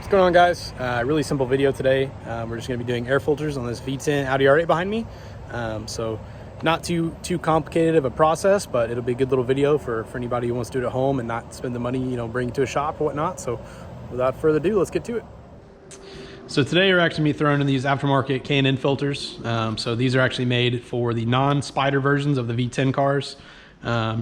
going on, guys? Really simple video today. We're just going to be doing air filters on this V10 Audi R8 behind me. So not too complicated of a process, but it'll be a good little video for anybody who wants to do it at home and not spend the money, bring it to a shop or whatnot. So without further ado, let's get to it. So today you're actually going to be throwing in these aftermarket K&N filters. So these are actually made for the non-spider versions of the V10 cars.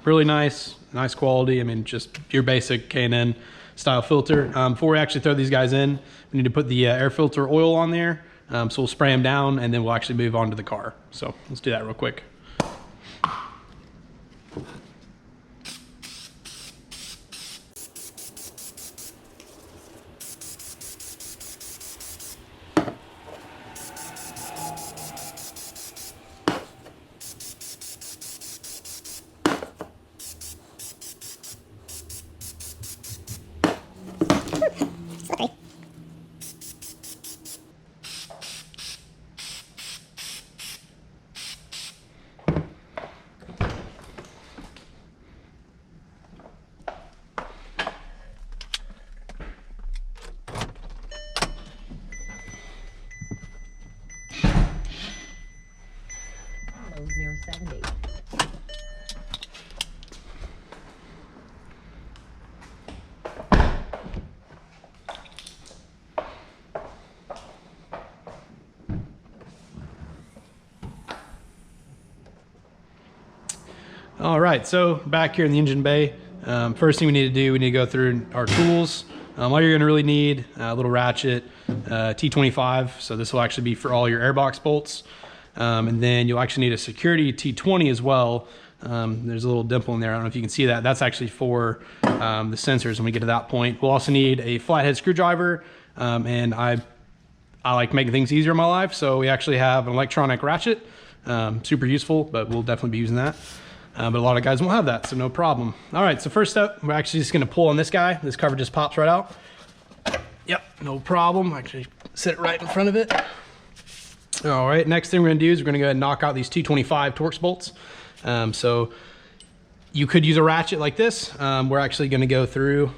Really nice quality. I mean, just your basic K&N style filter. Before we actually throw these guys in, we need to put the air filter oil on there. So we'll spray them down and then we'll actually move on to the car. So let's do that real quick. Near 70. All right, so back here in the engine bay, first thing we need to do, we need to go through our tools. All you're gonna really need, a little ratchet, T25, so this will actually be for all your airbox bolts. And then you'll actually need a security T20 as well. There's a little dimple in there, I don't know if you can see that. That's actually for the sensors when we get to that point. We'll also need a flathead screwdriver, and I like making things easier in my life, so we actually have an electronic ratchet. Super useful, but we'll definitely be using that. But a lot of guys won't have that, so no problem. All right, so first up, we're actually just gonna pull on this guy. This cover just pops right out. Yep, no problem. Actually sit it right in front of it. All right, next thing we're gonna do is we're gonna go ahead and knock out these 225 Torx bolts. So you could use a ratchet like this. We're actually gonna go through,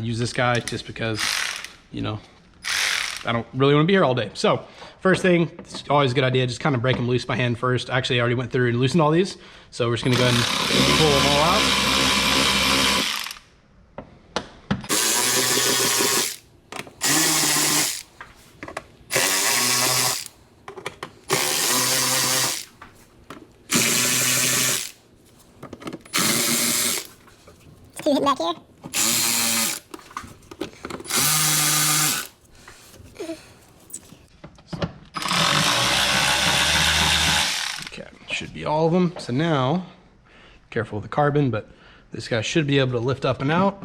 use this guy just because, I don't really wanna be here all day. So first thing, it's always a good idea, just kind of break them loose by hand first. Actually, I already went through and loosened all these. So we're just gonna go ahead and pull them all out. Keep hitting back here. Okay, should be all of them. So now, careful with the carbon, but this guy should be able to lift up and out.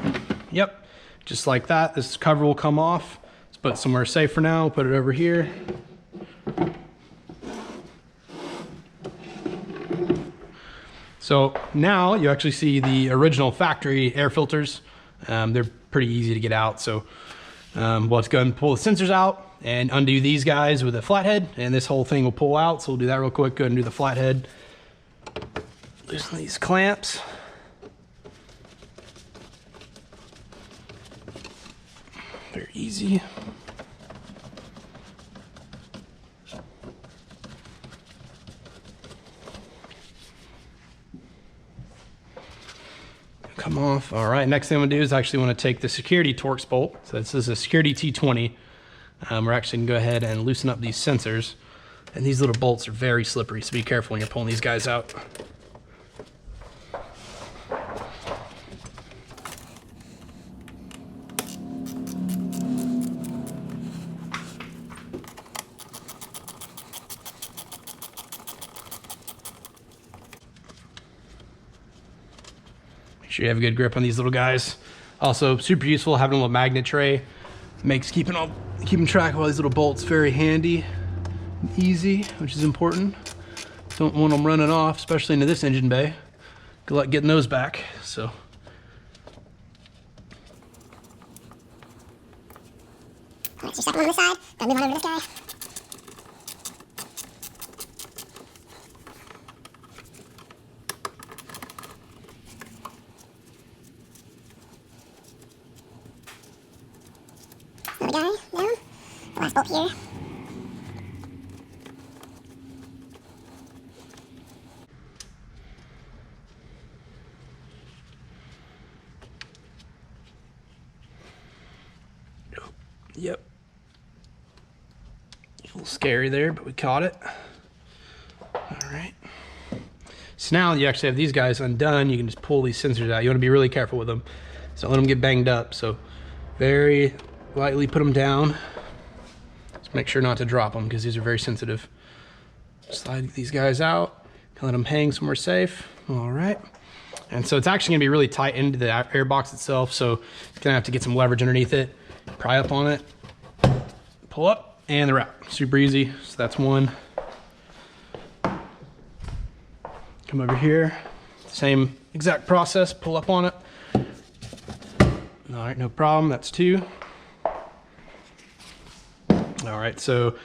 Yep, just like that. This cover will come off. Let's put it somewhere safe for now. Put it over here. So now you actually see the original factory air filters. They're pretty easy to get out. So let's go ahead and pull the sensors out and undo these guys with a flathead, and this whole thing will pull out. So we'll do that real quick. Go ahead and do the flathead. Loosen these clamps. Very easy. Come off. All right, next thing I'm gonna do is actually want to take the security Torx bolt. So this is a security T20. We're actually gonna go ahead and loosen up these sensors. And these little bolts are very slippery, so be careful when you're pulling these guys out. Make sure you have a good grip on these little guys. Also, super useful having a little magnet tray. Makes keeping track of all these little bolts very handy and easy, which is important. Don't want them running off, especially into this engine bay. Good luck getting those back. So. Alright, so step them on this side. Then move on over to this guy. There we go. Down. The last bolt here. Yep. A little scary there, but we caught it. All right. So now you actually have these guys undone. You can just pull these sensors out. You want to be really careful with them. So don't let them get banged up. So very lightly put them down. Just make sure not to drop them because these are very sensitive. Slide these guys out. Let them hang somewhere safe. All right. And so it's actually going to be really tight into the air box itself. So you're going to have to get some leverage underneath it. Pry up on it. Pull up and they're out. Super easy. So that's one. Come over here, same exact process, pull up on it. All right, no problem, that's two. All right, so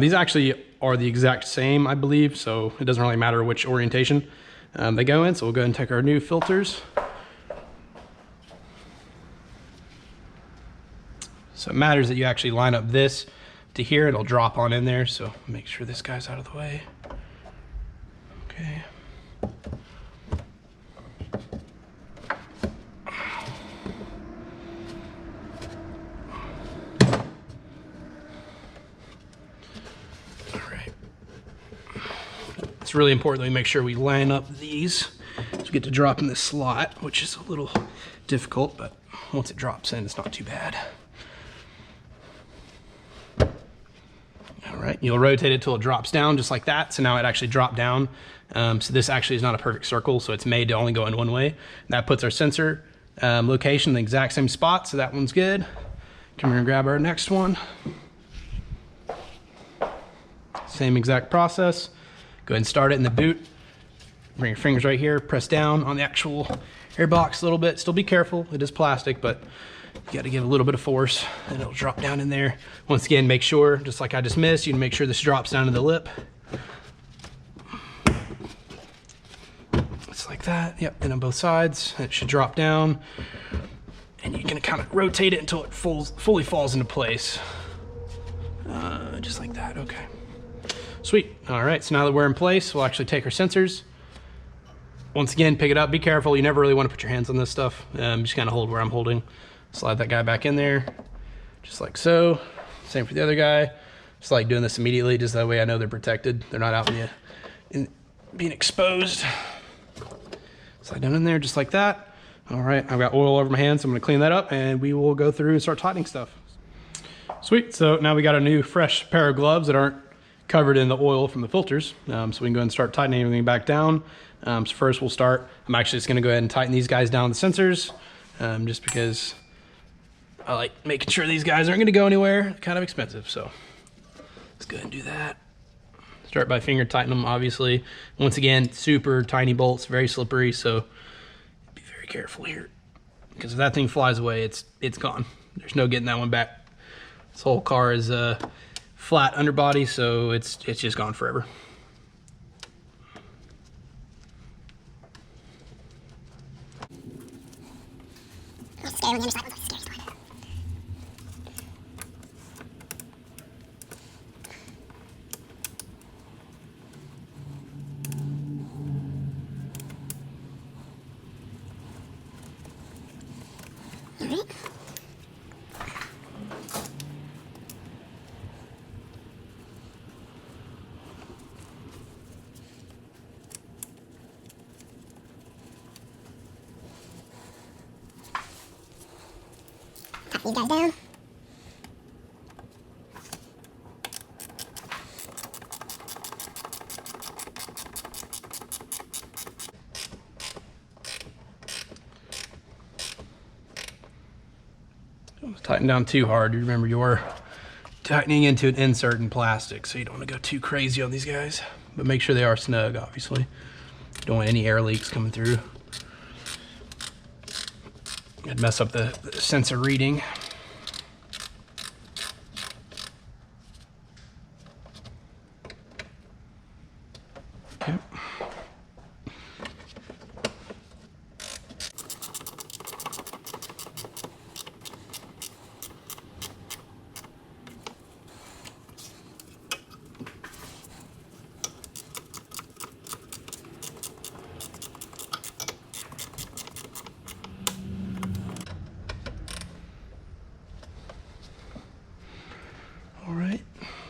these actually are the exact same, I believe, so it doesn't really matter which orientation they go in. So we'll go ahead and take our new filters. So it matters that you actually line up this to here, it'll drop on in there, so make sure this guy's out of the way. Okay. It's really important that we make sure we line up these so we get to drop in this slot, which is a little difficult, but once it drops in, it's not too bad. All right, you'll rotate it till it drops down just like that. So now it actually dropped down. So this actually is not a perfect circle, so it's made to only go in one way. That puts our sensor location in the exact same spot, so that one's good. Come here and grab our next one. Same exact process. Go ahead and start it in the boot. Bring your fingers right here, press down on the actual air box a little bit. Still be careful, it is plastic, but you gotta give a little bit of force and it'll drop down in there. Once again, make sure, just like I just missed, you can make sure this drops down to the lip. It's like that, yep, and on both sides. It should drop down. And you can kind of rotate it until it fully falls into place. Just like that, okay. Sweet, all right, so now that we're in place, we'll actually take our sensors. Once again, pick it up, be careful. You never really want to put your hands on this stuff. Just kind of hold where I'm holding. Slide that guy back in there, just like so. Same for the other guy. Just like doing this immediately, just that way I know they're protected. They're not out in being exposed. Slide down in there, just like that. All right, I've got oil over my hands, so I'm gonna clean that up and we will go through and start tightening stuff. Sweet, so now we got a new fresh pair of gloves that aren't covered in the oil from the filters. So we can go ahead and start tightening everything back down. So first we'll start, I'm actually just gonna go ahead and tighten these guys down, the sensors, just because I like making sure these guys aren't gonna go anywhere. They're kind of expensive, so let's go ahead and do that. Start by finger tighten them, obviously. Once again, super tiny bolts, very slippery, so be very careful here. Because if that thing flies away, it's gone. There's no getting that one back. This whole car is flat underbody, so it's just gone forever. It's scary when the underside one's the scariest one. All right. Tap these guys down. Don't tighten down too hard. You remember you're tightening into an insert in plastic, so you don't want to go too crazy on these guys. But make sure they are snug, obviously. Don't want any air leaks coming through. It'd mess up the sensor reading. Okay.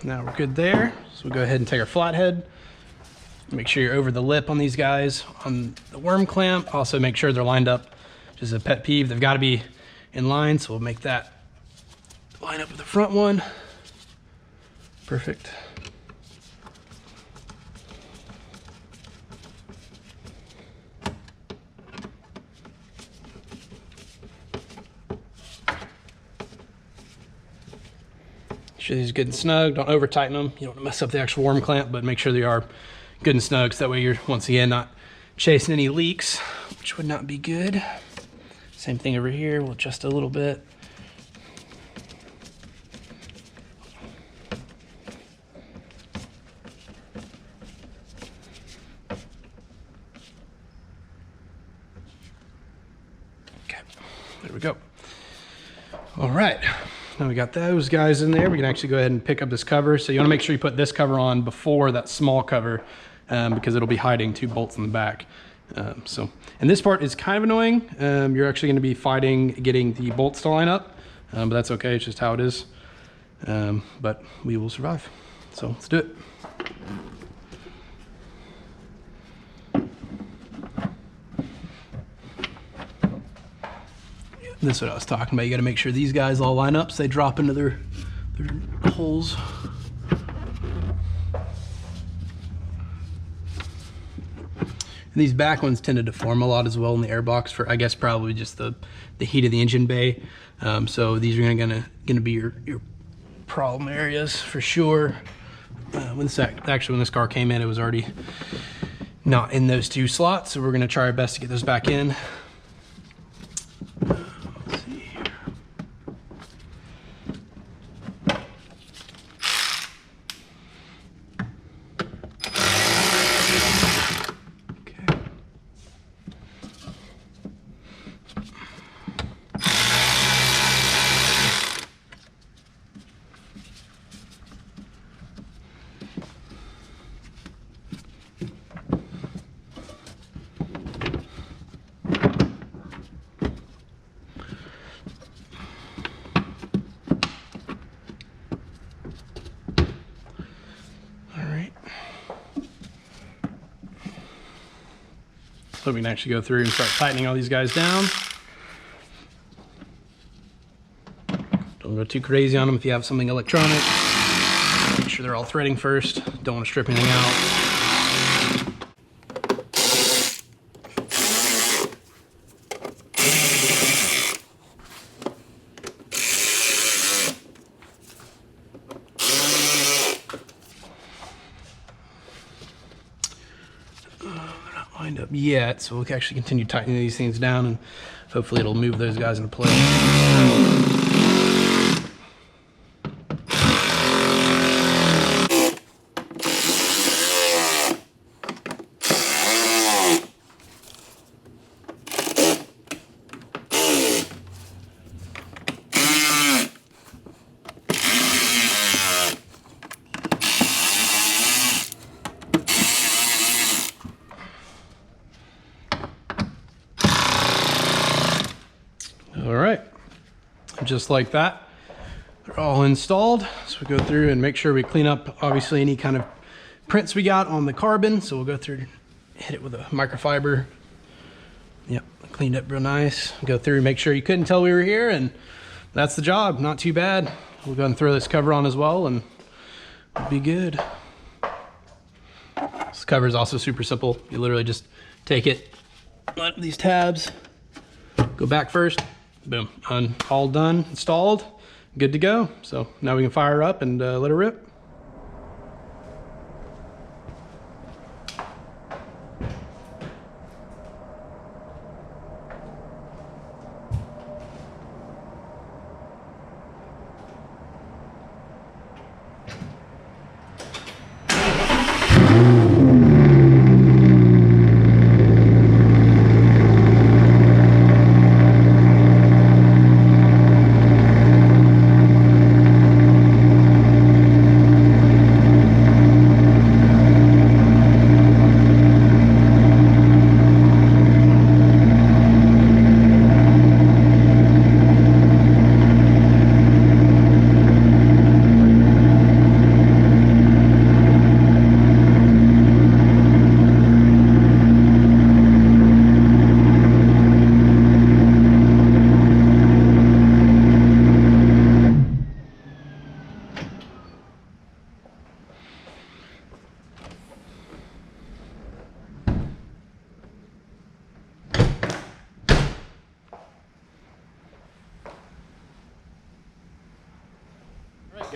now we're good there. So we'll go ahead and take our flathead. Make sure you're over the lip on these guys. On the worm clamp, also make sure they're lined up. Just a pet peeve, they've got to be in line, so we'll make that line up with the front one. Perfect. Make sure these are good and snug. Don't over tighten them. You don't want to mess up the actual worm clamp, but make sure they are good and snug, so that way you're, once again, not chasing any leaks, which would not be good. Same thing over here, we'll adjust a little bit. Okay, there we go. All right, now we got those guys in there. We can actually go ahead and pick up this cover. So you wanna make sure you put this cover on before that small cover, because it'll be hiding 2 bolts in the back. And this part is kind of annoying. You're actually going to be fighting getting the bolts to line up, but that's okay. It's just how it is. But we will survive. So let's do it. This is what I was talking about. You got to make sure these guys all line up so they drop into their holes. And these back ones tend to deform a lot as well in the airbox for, I guess, probably just the heat of the engine bay. So these are gonna be your problem areas for sure. When this car came in, it was already not in those 2 slots, so we're gonna try our best to get those back in. Let's see here. So we can actually go through and start tightening all these guys down. Don't go too crazy on them if you have something electronic. Make sure they're all threading first. Don't want to strip anything out. Lined up yet, so we'll actually continue tightening these things down, and hopefully it'll move those guys into place. All right, just like that, they're all installed. So we go through and make sure we clean up, obviously, any kind of prints we got on the carbon. So we'll go through, hit it with a microfiber. Yep, cleaned up real nice. Go through and make sure you couldn't tell we were here, and that's the job, not too bad. We'll go ahead and throw this cover on as well, and we'll be good. This cover is also super simple. You literally just take it, line up these tabs, go back first, boom, all done, installed, good to go. So now we can fire her up and let her rip.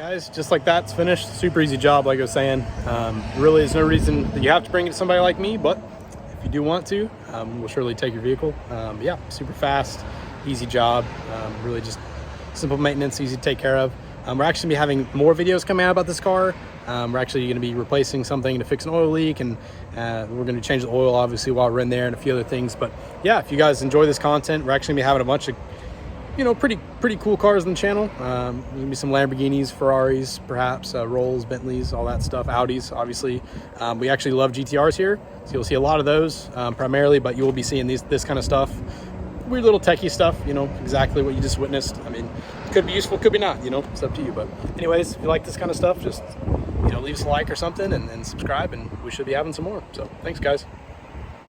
Guys, just like that, it's finished. Super easy job, like I was saying. Really, there's no reason that you have to bring it to somebody like me, but if you do want to, we'll surely take your vehicle. Yeah, super fast, easy job. Really just simple maintenance, easy to take care of. We're actually gonna be having more videos coming out about this car. We're actually gonna be replacing something to fix an oil leak, and we're gonna change the oil obviously while we're in there, and a few other things. But yeah, if you guys enjoy this content, we're actually gonna be having a bunch of pretty cool cars on the channel. Maybe some Lamborghinis, Ferraris, perhaps Rolls, Bentleys, all that stuff, Audis, obviously. We actually love GTRs here, so you'll see a lot of those primarily, but you will be seeing this kind of stuff, weird little techie stuff, exactly what you just witnessed. I mean, could be useful, could be not, it's up to you. But anyways, if you like this kind of stuff, just leave us a like or something, and subscribe, and we should be having some more. So thanks, guys.